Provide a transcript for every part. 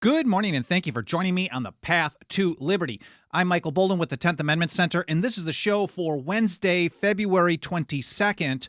Good morning, and thank you for joining me on the Path to Liberty. I'm Michael Bolden with the 10th Amendment Center, and this is the show for Wednesday, February 22nd,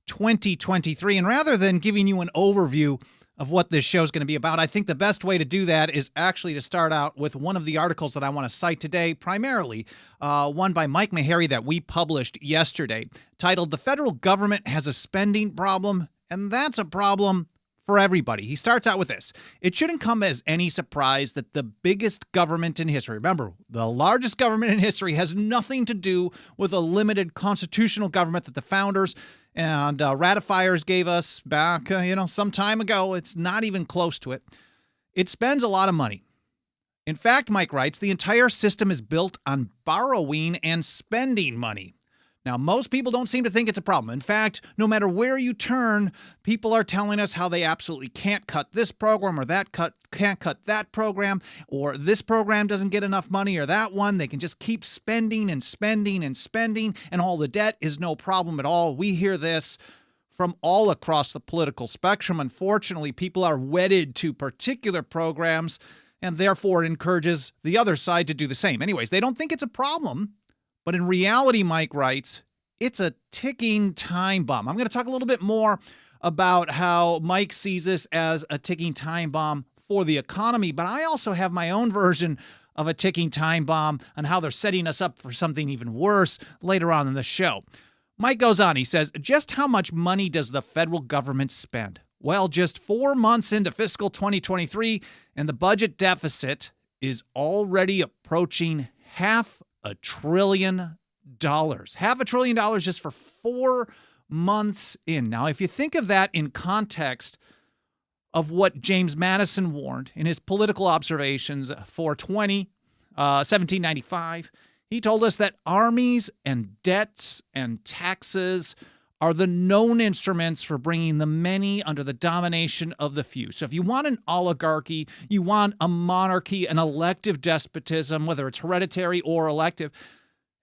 2023. And rather than giving you an overview of what this show is going to be about, I think the best way to do that is actually to start out with one of the articles that I want to cite today, primarily one by Mike Meharry that we published yesterday, titled "The Federal Government Has a Spending Problem, and That's a Problem for Everybody." He starts out with this: "It shouldn't come as any surprise that the biggest government in history," remember, the largest government in history, has nothing to do with a limited constitutional government that the founders and ratifiers gave us back, some time ago. It's not even close to it. It spends a lot of money. In fact, Mike writes, the entire system is built on borrowing and spending money. Now, most people don't seem to think it's a problem. In fact, no matter where you turn, people are telling us how they absolutely can't cut this program or can't cut that program, or this program doesn't get enough money or that one. They can just keep spending and spending and spending, and all the debt is no problem at all. We hear this from all across the political spectrum. Unfortunately, people are wedded to particular programs, and therefore it encourages the other side to do the same. Anyways, they don't think it's a problem. But in reality, Mike writes, it's a ticking time bomb. I'm going to talk a little bit more about how Mike sees this as a ticking time bomb for the economy, but I also have my own version of a ticking time bomb and how they're setting us up for something even worse later on in the show. Mike goes on, he says, just how much money does the federal government spend? Well, just 4 months into fiscal 2023, and the budget deficit is already approaching $500 billion. $500 billion just for 4 months in. Now, if you think of that in context of what James Madison warned in his political observations for 1795, he told us that armies and debts and taxes are the known instruments for bringing the many under the domination of the few. So if you want an oligarchy, you want a monarchy, an elective despotism, whether it's hereditary or elective,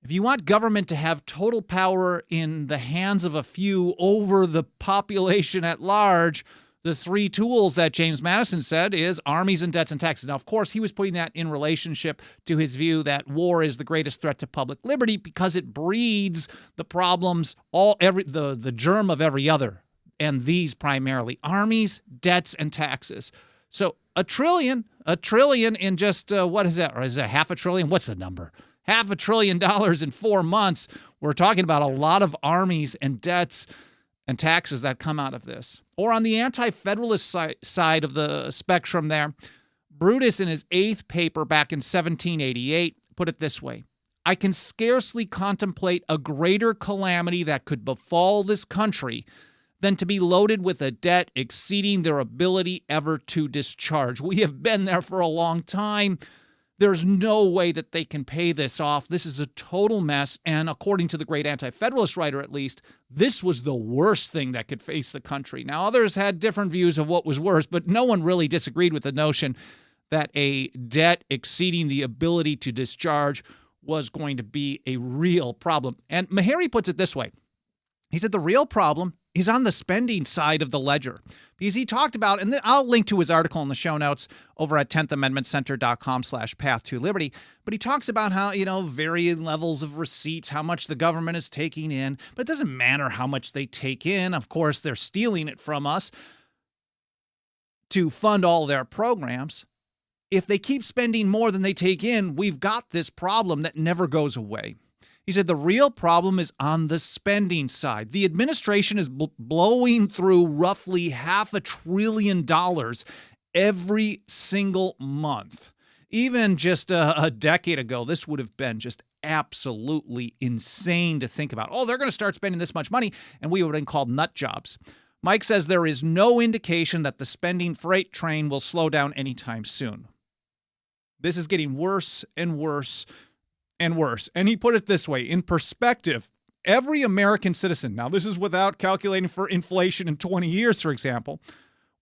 if you want government to have total power in the hands of a few over the population at large, the three tools that James Madison said is armies and debts and taxes. Now, of course, he was putting that in relationship to his view that war is the greatest threat to public liberty because it breeds the problems, the germ of every other, and these primarily: armies, debts, and taxes. So a trillion in just, what is that? Or is that $500 billion? What's the number? $500 billion in 4 months. We're talking about a lot of armies and debts and taxes that come out of this. Or on the anti-federalist side of the spectrum there, Brutus in his 8th paper back in 1788 put it this way: I can scarcely contemplate a greater calamity that could befall this country than to be loaded with a debt exceeding their ability ever to discharge. We have been there for a long time. There's no way that they can pay this off. This is a total mess. And according to the great anti-federalist writer, at least, this was the worst thing that could face the country. Now, others had different views of what was worse, but no one really disagreed with the notion that a debt exceeding the ability to discharge was going to be a real problem. And Meharry puts it this way. He said the real problem is on the spending side of the ledger. Because he talked about, and I'll link to his article in the show notes over at 10thamendmentcenter.com/path-to-liberty, but he talks about how, varying levels of receipts, how much the government is taking in, but it doesn't matter how much they take in. Of course, they're stealing it from us to fund all their programs. If they keep spending more than they take in, we've got this problem that never goes away. He said the real problem is on the spending side. The administration is blowing through roughly $500 billion every single month. Even just a decade ago, this would have been just absolutely insane to think about. Oh, they're going to start spending this much money, and we would have been called nut jobs. Mike says there is no indication that the spending freight train will slow down anytime soon. This is getting worse and worse and worse. And he put it this way: in perspective, every American citizen, now this is without calculating for inflation in 20 years, for example,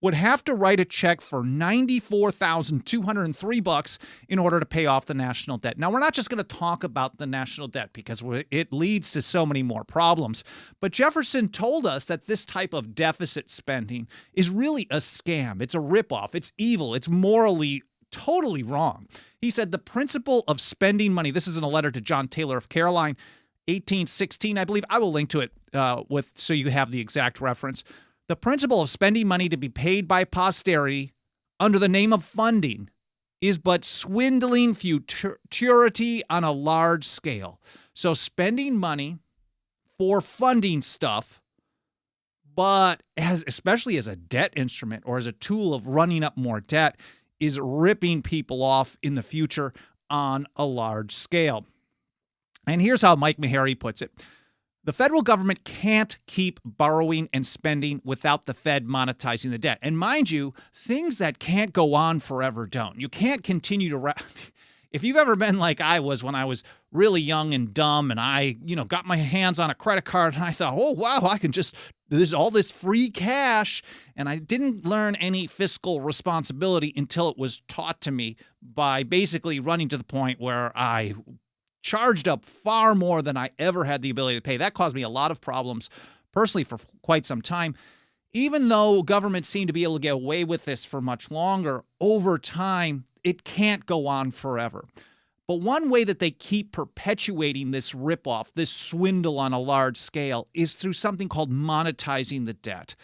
would have to write a check for $94,203 in order to pay off the national debt. Now, we're not just going to talk about the national debt because it leads to so many more problems. But Jefferson told us that this type of deficit spending is really a scam. It's a ripoff. It's evil. It's morally totally wrong. He said the principle of spending money, this is in a letter to John Taylor of Caroline, 1816, I believe. I will link to it so you have the exact reference. The principle of spending money to be paid by posterity under the name of funding is but swindling futurity on a large scale. So spending money for funding stuff, but especially as a debt instrument or as a tool of running up more debt, is ripping people off in the future on a large scale. And here's how Mike Meharry puts it. The federal government can't keep borrowing and spending without the Fed monetizing the debt. And mind you, things that can't go on forever don't. You can't continue to... If you've ever been like I was when I was really young and dumb and I, got my hands on a credit card and I thought, oh, wow, I can just... There's all this free cash. And I didn't learn any fiscal responsibility until it was taught to me by basically running to the point where I charged up far more than I ever had the ability to pay. That caused me a lot of problems personally for quite some time. Even though governments seem to be able to get away with this for much longer, over time, it can't go on forever. But one way that they keep perpetuating this ripoff, this swindle on a large scale, is through something called monetizing the debt.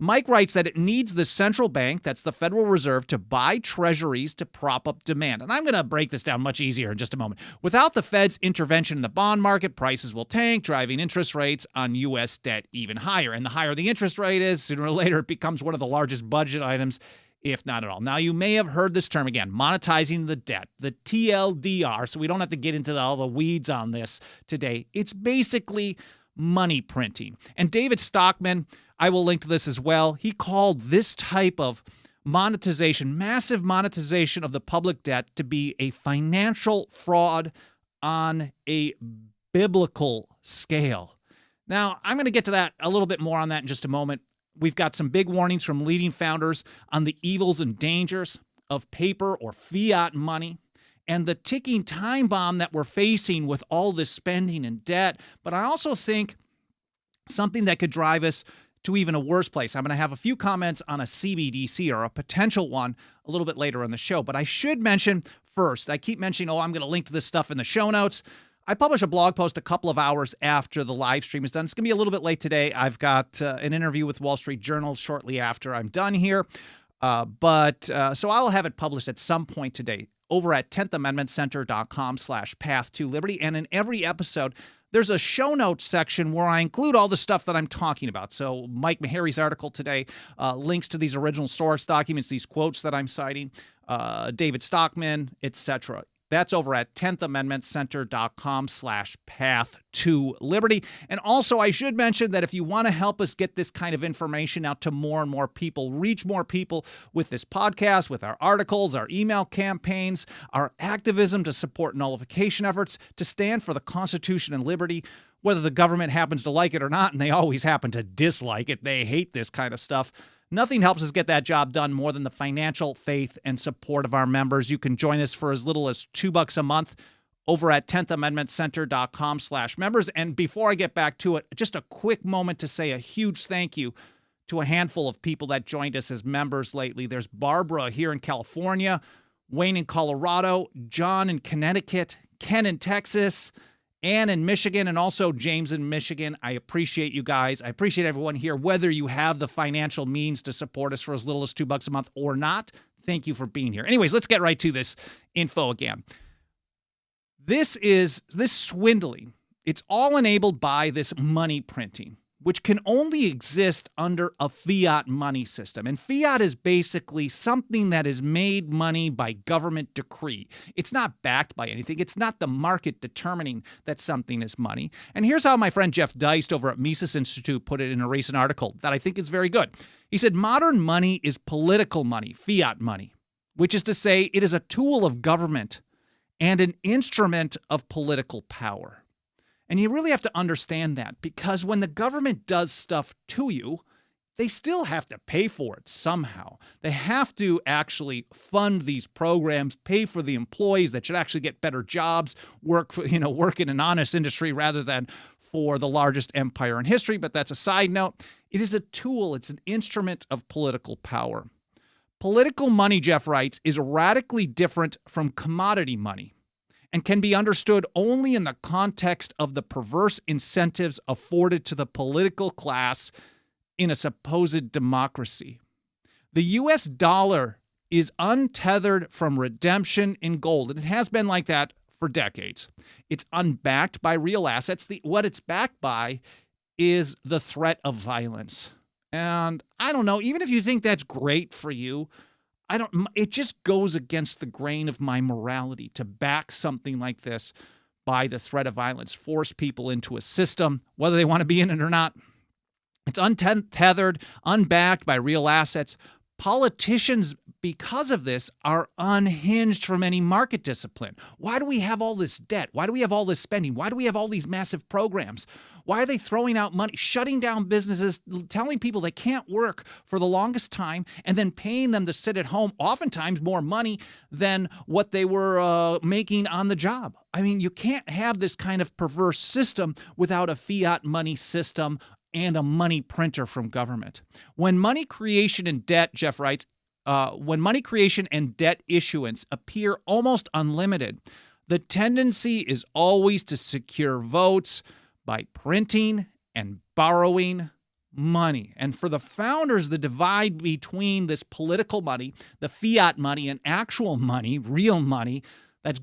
Mike writes that it needs the central bank, that's the Federal Reserve, to buy treasuries to prop up demand. And I'm going to break this down much easier in just a moment. Without the Fed's intervention in the bond market, prices will tank, driving interest rates on U.S. debt even higher. And the higher the interest rate is, sooner or later, it becomes one of the largest budget items, if not at all. Now, you may have heard this term again, monetizing the debt, the TLDR, so we don't have to get into all the weeds on this today. It's basically money printing. And David Stockman, I will link to this as well, he called this type of monetization, massive monetization of the public debt, to be a financial fraud on a biblical scale. Now, I'm going to get to that a little bit more on that in just a moment. We've got some big warnings from leading founders on the evils and dangers of paper or fiat money and the ticking time bomb that we're facing with all this spending and debt. But I also think something that could drive us to even a worse place. I'm going to have a few comments on a CBDC or a potential one a little bit later in the show. But I should mention first, I keep mentioning, I'm going to link to this stuff in the show notes. I publish a blog post a couple of hours after the live stream is done. It's going to be a little bit late today. I've got an interview with Wall Street Journal shortly after I'm done here. So I'll have it published at some point today over at 10thamendmentcenter.com/path-to-liberty. And in every episode, there's a show notes section where I include all the stuff that I'm talking about. So Mike Meharry's article today, links to these original source documents, these quotes that I'm citing, David Stockman, etc. That's over at 10thamendmentcenter.com/path-to-liberty. And also, I should mention that if you want to help us get this kind of information out to more and more people, reach more people with this podcast, with our articles, our email campaigns, our activism to support nullification efforts, to stand for the Constitution and liberty, whether the government happens to like it or not, and they always happen to dislike it, they hate this kind of stuff. Nothing helps us get that job done more than the financial faith and support of our members. You can join us for as little as $2 a month over at 10thamendmentcenter.com/members. And before I get back to it, just a quick moment to say a huge thank you to a handful of people that joined us as members lately. There's Barbara here in California, Wayne in Colorado, John in Connecticut, Ken in Texas, Ann in Michigan, and also James in Michigan. I appreciate you guys. I appreciate everyone here, whether you have the financial means to support us for as little as $2 a month or not. Thank you for being here. Anyways, let's get right to this info again. This swindling. It's all enabled by this money printing, which can only exist under a fiat money system. And fiat is basically something that is made money by government decree. It's not backed by anything. It's not the market determining that something is money. And here's how my friend Jeff Deist over at Mises Institute put it in a recent article that I think is very good. He said, modern money is political money, fiat money, which is to say it is a tool of government and an instrument of political power. And you really have to understand that, because when the government does stuff to you, they still have to pay for it somehow. They have to actually fund these programs, pay for the employees that should actually get better jobs, work in an honest industry rather than for the largest empire in history. But that's a side note. It is a tool. It's an instrument of political power. Political money, Jeff writes, is radically different from commodity money and can be understood only in the context of the perverse incentives afforded to the political class in a supposed democracy. The U.S. dollar is untethered from redemption in gold, and it has been like that for decades. It's unbacked by real assets. What it's backed by is the threat of violence. And I don't know, even if you think that's great for you, it just goes against the grain of my morality to back something like this by the threat of violence, force people into a system, whether they want to be in it or not. It's untethered, unbacked by real assets. Politicians, because of this, are unhinged from any market discipline. Why do we have all this debt? Why do we have all this spending? Why do we have all these massive programs? Why are they throwing out money, shutting down businesses, telling people they can't work for the longest time, and then paying them to sit at home, oftentimes more money than what they were making on the job? I mean, you can't have this kind of perverse system without a fiat money system and a money printer from government. When money creation and debt, Jeff writes, when money creation and debt issuance appear almost unlimited, the tendency is always to secure votes by printing and borrowing money. And for the founders, the divide between this political money, the fiat money, and actual money, real money, was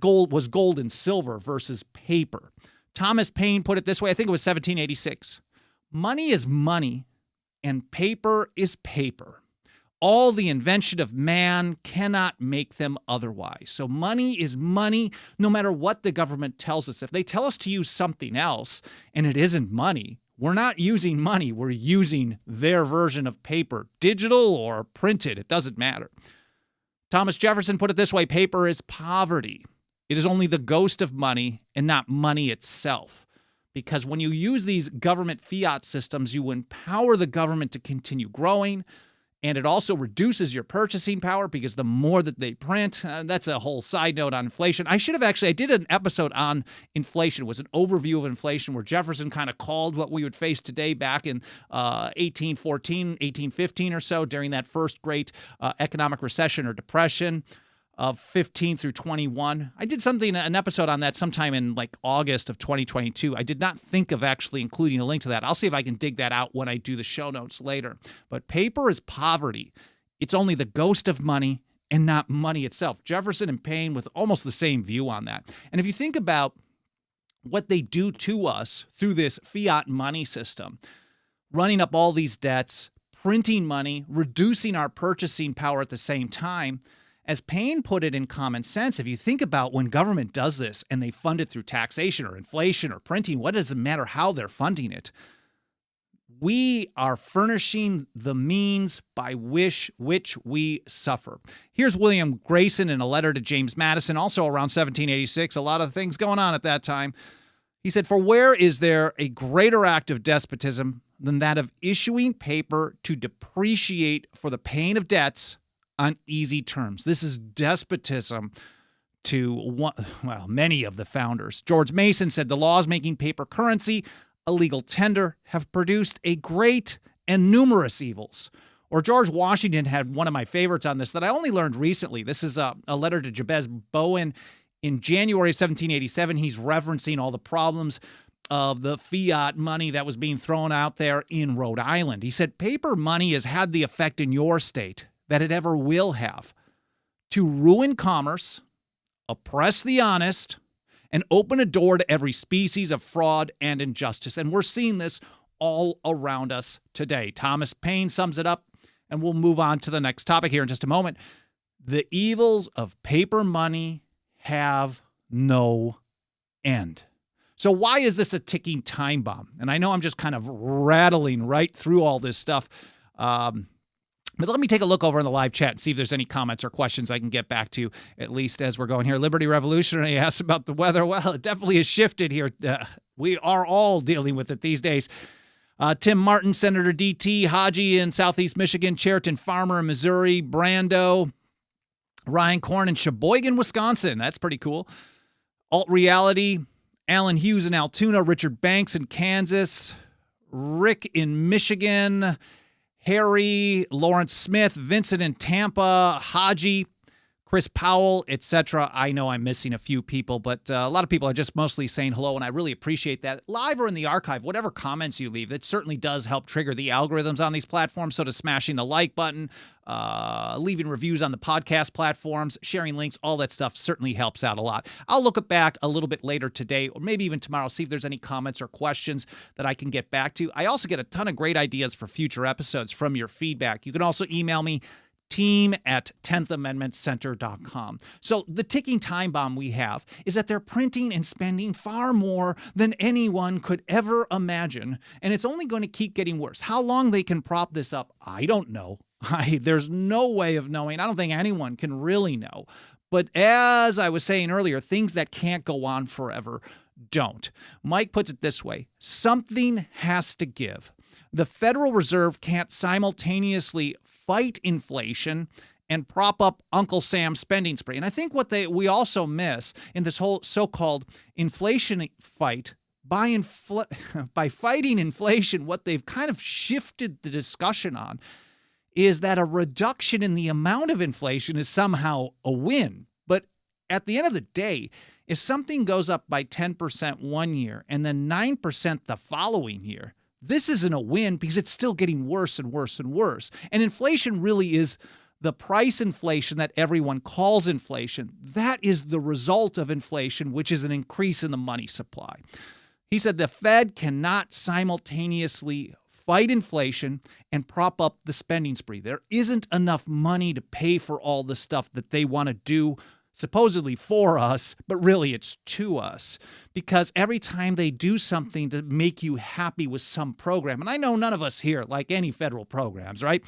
gold and silver versus paper. Thomas Paine put it this way, I think it was 1786. Money is money, and paper is paper. All the invention of man cannot make them otherwise. So money is money, no matter what the government tells us. If they tell us to use something else, and it isn't money, we're not using money. We're using their version of paper, digital or printed. It doesn't matter. Thomas Jefferson put it this way, paper is poverty. It is only the ghost of money and not money itself. Because when you use these government fiat systems, you empower the government to continue growing, and it also reduces your purchasing power because the more that they print, that's a whole side note on inflation. I did an episode on inflation. It was an overview of inflation where Jefferson kind of called what we would face today back in 1814, 1815 or so during that first great economic recession or depression of 15 through 21. I did an episode on that sometime in like August of 2022. I did not think of actually including a link to that. I'll see if I can dig that out when I do the show notes later. But paper is poverty. It's only the ghost of money and not money itself. Jefferson and Paine with almost the same view on that. And if you think about what they do to us through this fiat money system, running up all these debts, printing money, reducing our purchasing power at the same time, as Paine put it in Common Sense, if you think about when government does this and they fund it through taxation or inflation or printing, what does it matter how they're funding it? We are furnishing the means by which we suffer. Here's William Grayson in a letter to James Madison, also around 1786. A lot of things going on at that time. He said, "For where is there a greater act of despotism than that of issuing paper to depreciate for the paying of debts on easy terms?" This is despotism to many of the founders. George Mason said, "The laws making paper currency a legal tender have produced a great and numerous evils." Or George Washington had one of my favorites on this that I only learned recently. This is a letter to Jabez Bowen in January of 1787. He's referencing all the problems of the fiat money that was being thrown out there in Rhode Island. He said, "Paper money has had the effect in your state that it ever will have, to ruin commerce, oppress the honest, and open a door to every species of fraud and injustice." And we're seeing this all around us today. Thomas Paine sums it up, and we'll move on to the next topic here in just a moment. The evils of paper money have no end. So why is this a ticking time bomb? And I know I'm just kind of rattling right through all this stuff, but let me take a look over in the live chat and see if there's any comments or questions I can get back to, at least as we're going here. Liberty Revolutionary asks about the weather. Well, it definitely has shifted here. We are all dealing with it these days. Tim Martin, Senator D.T., Haji in Southeast Michigan, Cheriton Farmer in Missouri, Brando, Ryan Korn in Sheboygan, Wisconsin. That's pretty cool. Alt Reality, Alan Hughes in Altoona, Richard Banks in Kansas, Rick in Michigan, Harry, Lawrence Smith, Vincent in Tampa, Haji, Chris Powell, etc. I know I'm missing a few people, but a lot of people are just mostly saying hello, and I really appreciate that. Live or in the archive, whatever comments you leave, it certainly does help trigger the algorithms on these platforms. So does smashing the like button, leaving reviews on the podcast platforms, sharing links, all that stuff certainly helps out a lot. I'll look it back a little bit later today, or maybe even tomorrow, see if there's any comments or questions that I can get back to. I also get a ton of great ideas for future episodes from your feedback. You can also email me, team@10thamendmentcenter.com. So the ticking time bomb we have is that they're printing and spending far more than anyone could ever imagine, and it's only going to keep getting worse. How long they can prop this up, I don't know. There's no way of knowing. I don't think anyone can really know. But as I was saying earlier, things that can't go on forever don't. Mike puts it this way: something has to give. The Federal Reserve can't simultaneously fight inflation and prop up Uncle Sam's spending spree. And I think what we also miss in this whole so-called inflation fight, by fighting inflation, what they've kind of shifted the discussion on is that a reduction in the amount of inflation is somehow a win. But at the end of the day, if something goes up by 10% one year and then 9% the following year, this isn't a win because it's still getting worse and worse and worse. And inflation really is the price inflation that everyone calls inflation. That is the result of inflation, which is an increase in the money supply. He said the Fed cannot simultaneously fight inflation and prop up the spending spree. There isn't enough money to pay for all the stuff that they want to do supposedly for us, but really it's to us. Because every time they do something to make you happy with some program, and I know none of us here like any federal programs, right?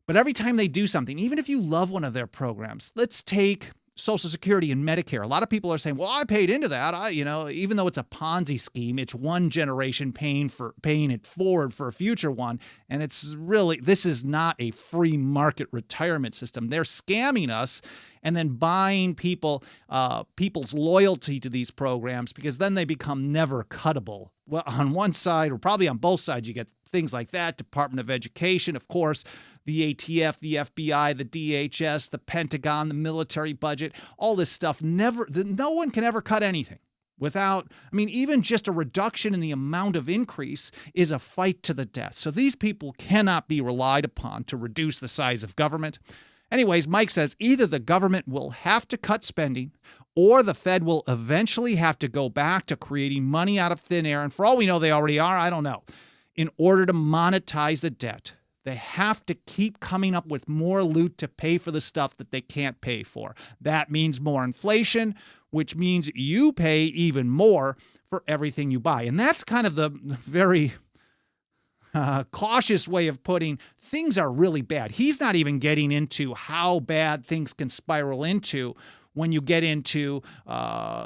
But every time they do something, even if you love one of their programs, let's take Social Security and Medicare. A lot of people are saying, well, I paid into that. Even though it's a Ponzi scheme, it's one generation paying it forward for a future one. And this is not a free market retirement system. They're scamming us and then buying people's loyalty to these programs, because then they become never cuttable. Well, on one side, or probably on both sides, you get things like that. Department of Education, of course, the ATF, the FBI, the DHS, the Pentagon, the military budget, all this stuff. No one can ever cut anything without, even just a reduction in the amount of increase is a fight to the death. So these people cannot be relied upon to reduce the size of government. Anyways, Mike says either the government will have to cut spending or the Fed will eventually have to go back to creating money out of thin air. And for all we know, they already are. I don't know. In order to monetize the debt, they have to keep coming up with more loot to pay for the stuff that they can't pay for. That means more inflation, which means you pay even more for everything you buy. And that's kind of the very cautious way of putting things are really bad. He's not even getting into how bad things can spiral into when you get into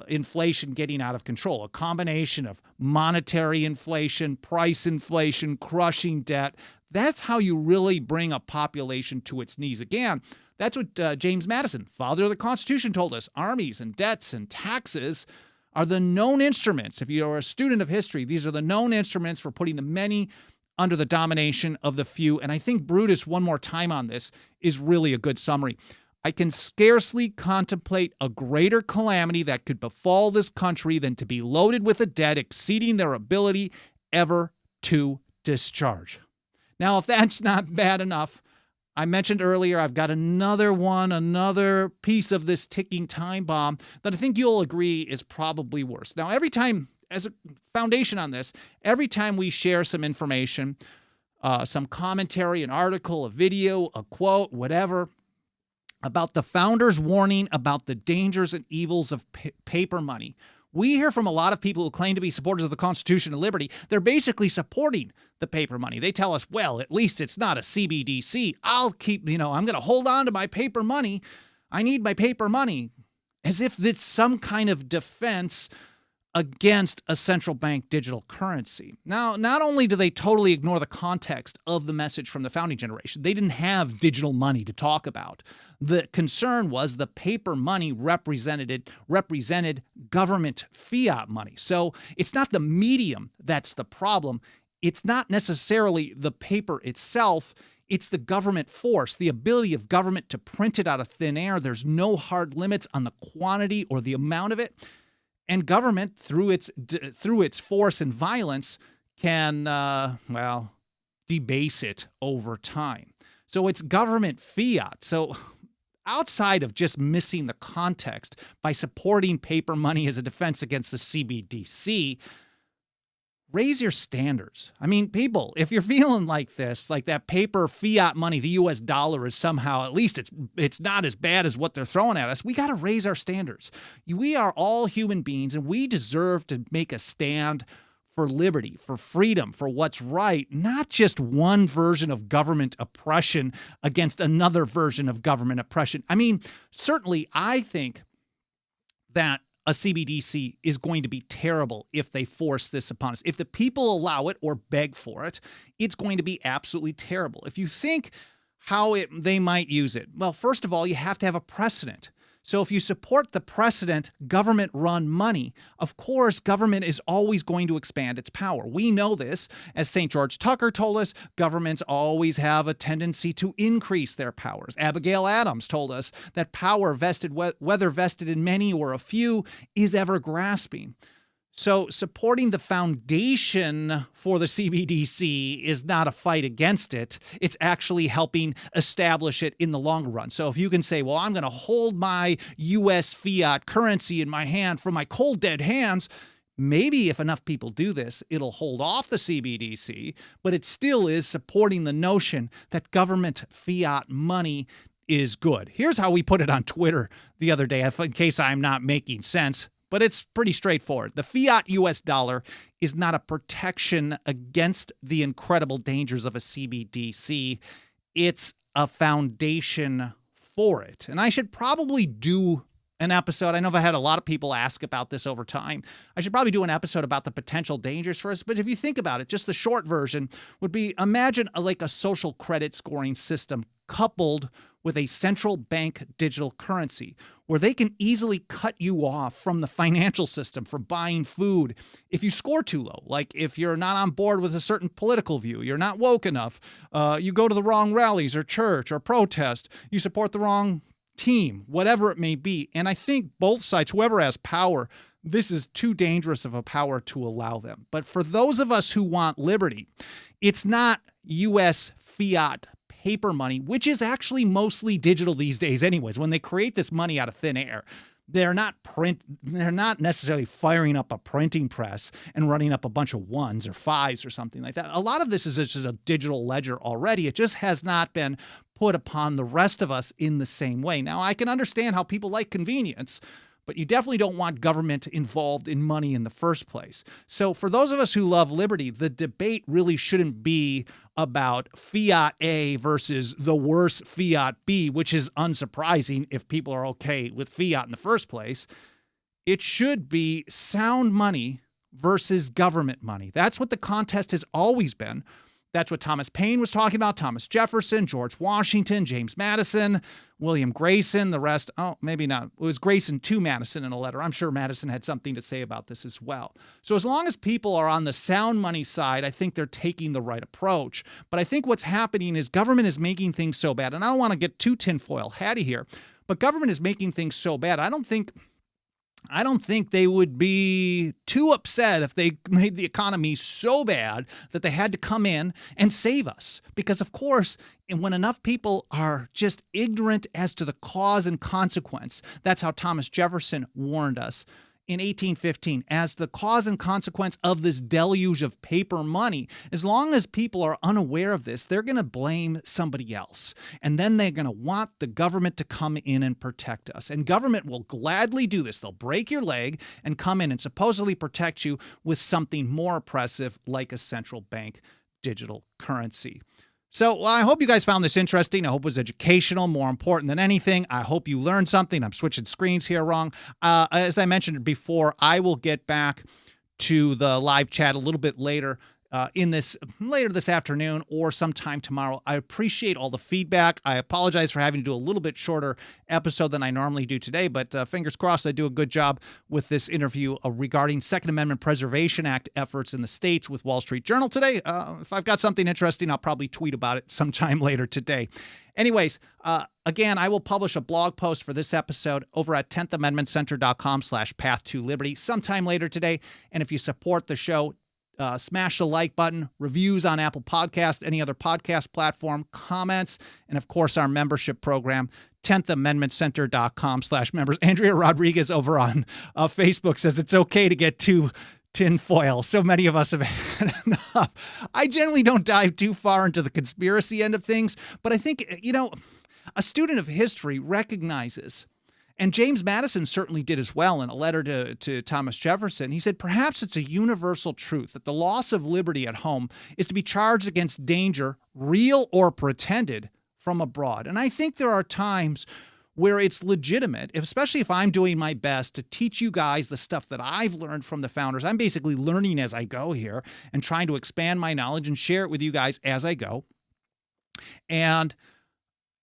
inflation getting out of control. A combination of monetary inflation, price inflation, crushing debt. That's how you really bring a population to its knees. Again, that's what James Madison, father of the Constitution, told us. Armies and debts and taxes are the known instruments. If you're a student of history, these are the known instruments for putting the many under the domination of the few. And I think Brutus, one more time on this, is really a good summary. I can scarcely contemplate a greater calamity that could befall this country than to be loaded with a debt exceeding their ability ever to discharge. Now, if that's not bad enough, I mentioned earlier I've got another piece of this ticking time bomb that I think you'll agree is probably worse. Now, every time, as a foundation on this, every time we share some information, some commentary, an article, a video, a quote, whatever, about the founders' warning about the dangers and evils of paper money, we hear from a lot of people who claim to be supporters of the Constitution and liberty. They're basically supporting the paper money. They tell us, well, at least it's not a CBDC. I'm going to hold on to my paper money. I need my paper money. As if it's some kind of defense against a central bank digital currency. Now, not only do they totally ignore the context of the message from the founding generation, they didn't have digital money to talk about. The concern was the paper money represented government fiat money. So it's not the medium that's the problem. it's not necessarily the paper itself. It's the government force, the ability of government to print it out of thin air. There's no hard limits on the quantity or the amount of it. And government, through its force and violence, can, debase it over time. So it's government fiat. So outside of just missing the context by supporting paper money as a defense against the CBDC, raise your standards. I mean, people, if you're feeling like this, like that paper fiat money, the US dollar is somehow, at least it's not as bad as what they're throwing at us, we got to raise our standards. We are all human beings, and we deserve to make a stand for liberty, for freedom, for what's right, not just one version of government oppression against another version of government oppression. I mean, certainly I think that a CBDC is going to be terrible if they force this upon us. If the people allow it or beg for it, it's going to be absolutely terrible. If you think how they might use it, well, first of all, you have to have a precedent. So if you support the precedent, government-run money, of course, government is always going to expand its power. We know this. As St. George Tucker told us, governments always have a tendency to increase their powers. Abigail Adams told us that power vested, whether vested in many or a few, is ever grasping. So supporting the foundation for the CBDC is not a fight against it. It's actually helping establish it in the long run. So if you can say, well, I'm going to hold my U.S. fiat currency in my hand from my cold, dead hands, maybe if enough people do this, it'll hold off the CBDC, but it still is supporting the notion that government fiat money is good. Here's how we put it on Twitter the other day, in case I'm not making sense. But it's pretty straightforward. The fiat US dollar is not a protection against the incredible dangers of a CBDC. It's a foundation for it. And I should probably do an episode. I know I've had a lot of people ask about this over time. I should probably do an episode about the potential dangers for us. But if you think about it, just the short version would be, imagine like a social credit scoring system coupled with a central bank digital currency where they can easily cut you off from the financial system for buying food if you score too low. Like if you're not on board with a certain political view, you're not woke enough, you go to the wrong rallies or church or protest, you support the wrong team, whatever it may be. And I think both sides, whoever has power, this is too dangerous of a power to allow them. But for those of us who want liberty, it's not U.S. fiat paper money, which is actually mostly digital these days anyways. When they create this money out of thin air, they're not necessarily firing up a printing press and running up a bunch of ones or fives or something like that. A lot of this is just a digital ledger already. It just has not been put upon the rest of us in the same way. Now, I can understand how people like convenience, but you definitely don't want government involved in money in the first place. So for those of us who love liberty, the debate really shouldn't be about fiat A versus the worse fiat B, which is unsurprising if people are okay with fiat in the first place. It should be sound money versus government money. That's what the contest has always been. That's what Thomas Paine was talking about, Thomas Jefferson, George Washington, James Madison, William Grayson, the rest. Oh, maybe not. It was Grayson to Madison in a letter. I'm sure Madison had something to say about this as well. So as long as people are on the sound money side, I think they're taking the right approach. But I think what's happening is government is making things so bad. And I don't want to get too tinfoil hatty here, but government is making things so bad. I don't think they would be too upset if they made the economy so bad that they had to come in and save us. Because, of course, when enough people are just ignorant as to the cause and consequence, that's how Thomas Jefferson warned us in 1815, as the cause and consequence of this deluge of paper money. As long as people are unaware of this, they're going to blame somebody else. And then they're going to want the government to come in and protect us. And government will gladly do this. They'll break your leg and come in and supposedly protect you with something more oppressive like a central bank digital currency. So I hope you guys found this interesting. I hope it was educational, more important than anything. I hope you learned something. I'm switching screens here wrong. As I mentioned before, I will get back to the live chat a little bit later. in this later this afternoon or sometime tomorrow. I appreciate all the feedback. I apologize for having to do a little bit shorter episode than I normally do today, but fingers crossed I do a good job with this interview regarding Second Amendment Preservation Act efforts in the states with Wall Street Journal today. If I've got something interesting, I'll probably tweet about it sometime later today. Anyways, again, I will publish a blog post for this episode over at 10thamendmentcenter.com/path-to-liberty sometime later today. And if you support the show, smash the like button, reviews on Apple Podcast, any other podcast platform, comments, and of course our membership program, 10thamendmentcenter.com/members. Andrea Rodriguez over on Facebook says it's okay to get too tinfoil. So many of us have had enough. I generally don't dive too far into the conspiracy end of things, but I think, a student of history recognizes, and James Madison certainly did as well in a letter to Thomas Jefferson. He said, perhaps it's a universal truth that the loss of liberty at home is to be charged against danger, real or pretended, from abroad. And I think there are times where it's legitimate, especially if I'm doing my best to teach you guys the stuff that I've learned from the founders. I'm basically learning as I go here and trying to expand my knowledge and share it with you guys as I go. And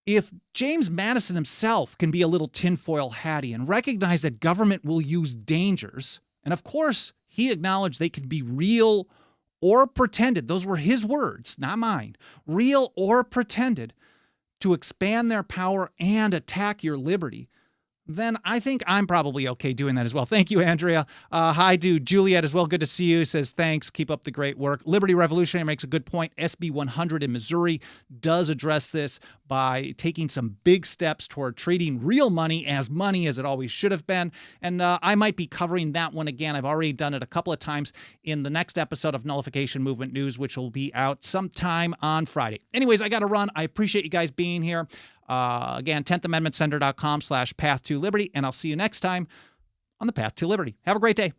if James Madison himself can be a little tinfoil hatty and recognize that government will use dangers, and of course, he acknowledged they can be real or pretended. Those were his words, not mine. Real or pretended to expand their power and attack your liberty, then I think I'm probably okay doing that as well. Thank you, Andrea. Hi, dude. Juliet as well. Good to see you. Says, thanks. Keep up the great work. Liberty Revolutionary makes a good point. SB 100 in Missouri does address this by taking some big steps toward treating real money as it always should have been. And I might be covering that one again. I've already done it a couple of times in the next episode of Nullification Movement News, which will be out sometime on Friday. Anyways, I got to run. I appreciate you guys being here. Again, 10thamendmentcenter.com/path-to-liberty, and I'll see you next time on the Path to Liberty. Have a great day.